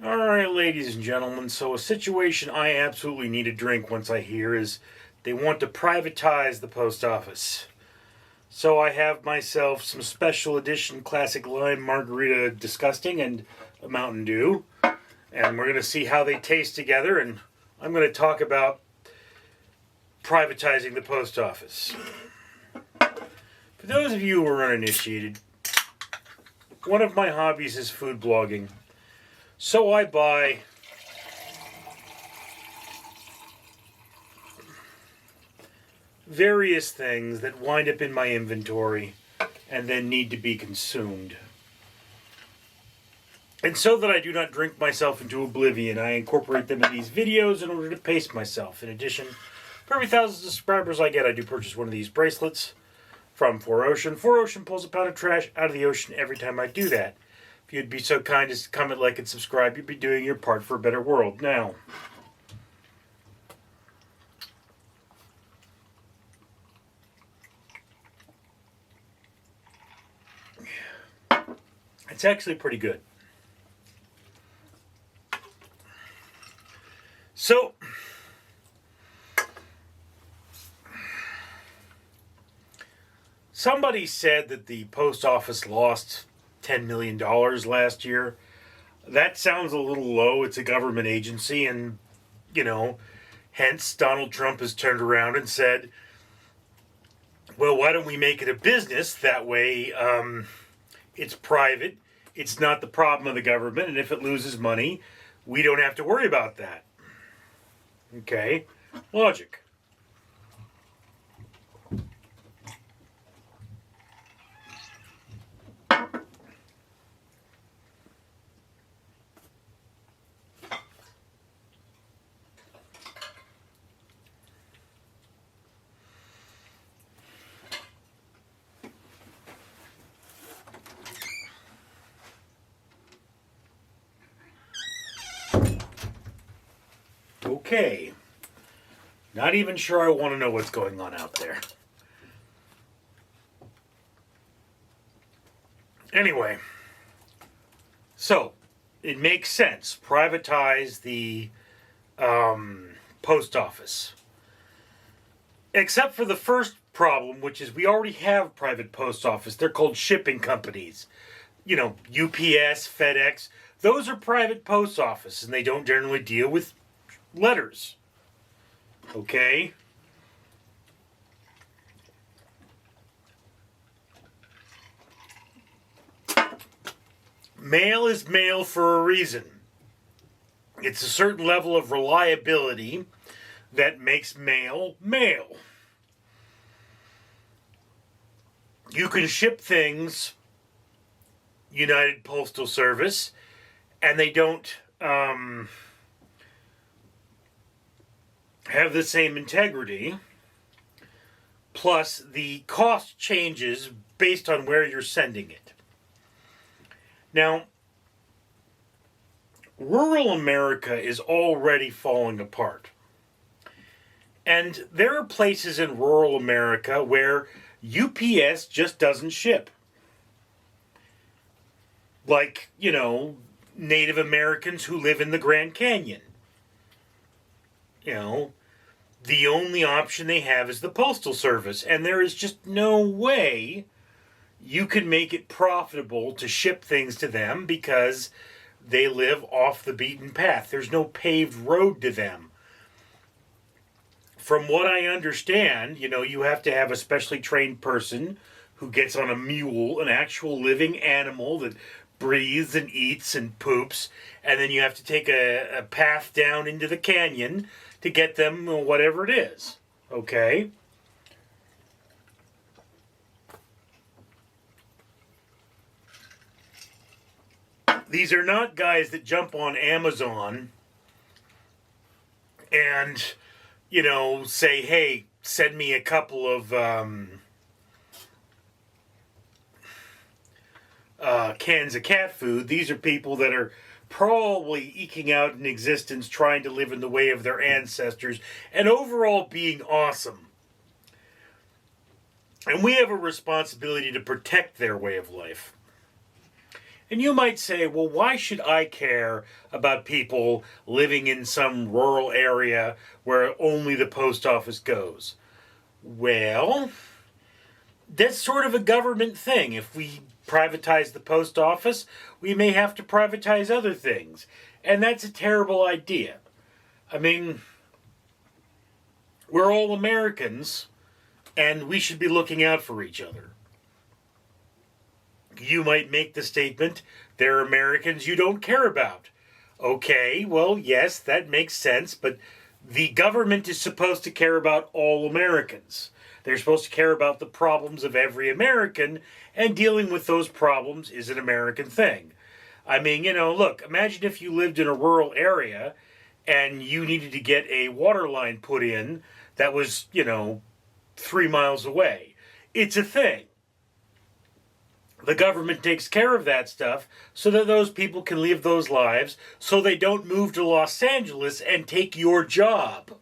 Alright, ladies and gentlemen, so a situation I absolutely need to drink once I hear is they want to privatize the post office. So I have myself some special edition classic lime margarita disgusting and a Mountain Dew. And we're going to see how they taste together, and I'm going to talk about privatizing the post office. For those of you who are uninitiated, one of my hobbies is food blogging. So I buy various things that wind up in my inventory and then need to be consumed. And so that I do not drink myself into oblivion, I incorporate them in these videos in order to pace myself. In addition, for every 1,000 subscribers I get, I do purchase one of these bracelets from 4Ocean. 4Ocean pulls a pound of trash out of the ocean every time I do that. If you'd be so kind as to comment, like, and subscribe, you'd be doing your part for a better world. Now, it's actually pretty good. So, somebody said that the post office lost $10 million last year. That sounds a little low. It's a government agency, and, hence Donald Trump has turned around and said, well, why don't we make it a business? That way, it's private. It's not the problem of the government, and if it loses money, we don't have to worry about that. Okay? Logic. Okay. Not even sure I want to know what's going on out there. Anyway. So, it makes sense. Privatize the post office. Except for the first problem, which is we already have private post office. They're called shipping companies. UPS, FedEx. Those are private post office, and they don't generally deal with letters. Okay? Mail is mail for a reason. It's a certain level of reliability that makes mail mail. You can ship things, United Postal Service, and they don't have the same integrity. Plus, the cost changes based on where you're sending it. Now, rural America is already falling apart. And there are places in rural America where UPS just doesn't ship. Like, Native Americans who live in the Grand Canyon. The only option they have is the Postal Service, and there is just no way you can make it profitable to ship things to them because they live off the beaten path. There's no paved road to them. From what I understand, you have to have a specially trained person who gets on a mule, an actual living animal that breathes and eats and poops, and then you have to take a path down into the canyon to get them whatever it is. Okay? These are not guys that jump on Amazon and, say, hey, send me a couple of cans of cat food. These are people that are probably eking out an existence, trying to live in the way of their ancestors, and overall being awesome. And we have a responsibility to protect their way of life. And you might say, well, why should I care about people living in some rural area where only the post office goes? Well, that's sort of a government thing. If we privatize the post office, we may have to privatize other things. And that's a terrible idea. I mean, we're all Americans, and we should be looking out for each other. You might make the statement, there are Americans you don't care about. Okay, well, yes, that makes sense, but the government is supposed to care about all Americans. They're supposed to care about the problems of every American, and dealing with those problems is an American thing. I mean, look, imagine if you lived in a rural area and you needed to get a water line put in that was, 3 miles away. It's a thing. The government takes care of that stuff so that those people can live those lives so they don't move to Los Angeles and take your job.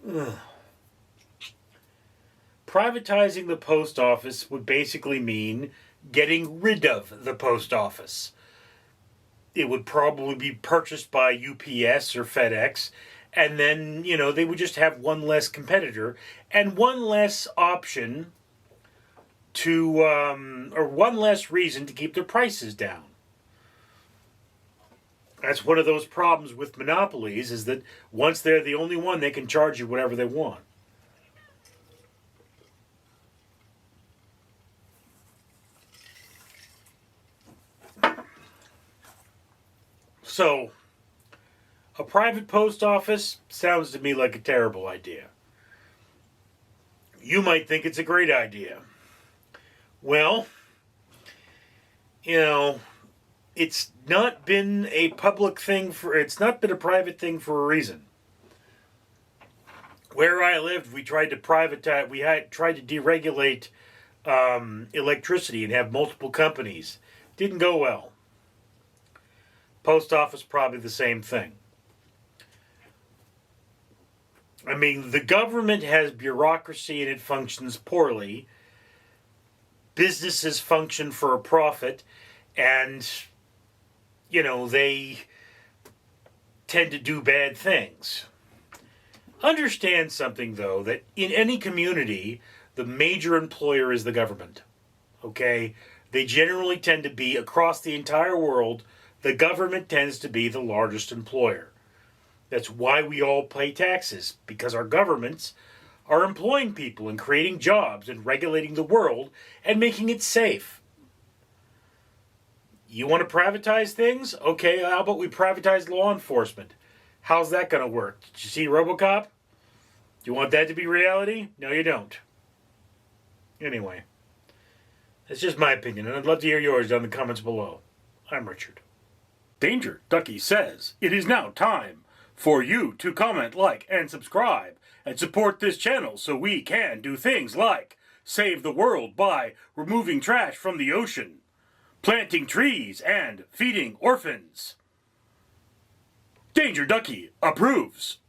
Ugh. Privatizing the post office would basically mean getting rid of the post office. It would probably be purchased by UPS or FedEx, and then, they would just have one less competitor and one less option to, or one less reason to keep their prices down. That's one of those problems with monopolies, is that once they're the only one, they can charge you whatever they want. So, a private post office sounds to me like a terrible idea. You might think it's a great idea. Well, it's not been a public thing it's not been a private thing for a reason. Where I lived, we tried to privatize, tried to deregulate electricity and have multiple companies. Didn't go well. Post office, probably the same thing. I mean, the government has bureaucracy and it functions poorly. Businesses function for a profit, and, they tend to do bad things. Understand something, though, that in any community, the major employer is the government. Okay? They generally tend to be, across the entire world, the government tends to be the largest employer. That's why we all pay taxes, because our governments are employing people and creating jobs and regulating the world and making it safe. You want to privatize things? Okay, how about we privatize law enforcement? How's that going to work? Did you see RoboCop? Do you want that to be reality? No, you don't. Anyway, that's just my opinion, and I'd love to hear yours down in the comments below. I'm Richard. Danger Ducky says, it is now time for you to comment, like, and subscribe, and support this channel so we can do things like save the world by removing trash from the ocean, planting trees, and feeding orphans. Danger Ducky approves.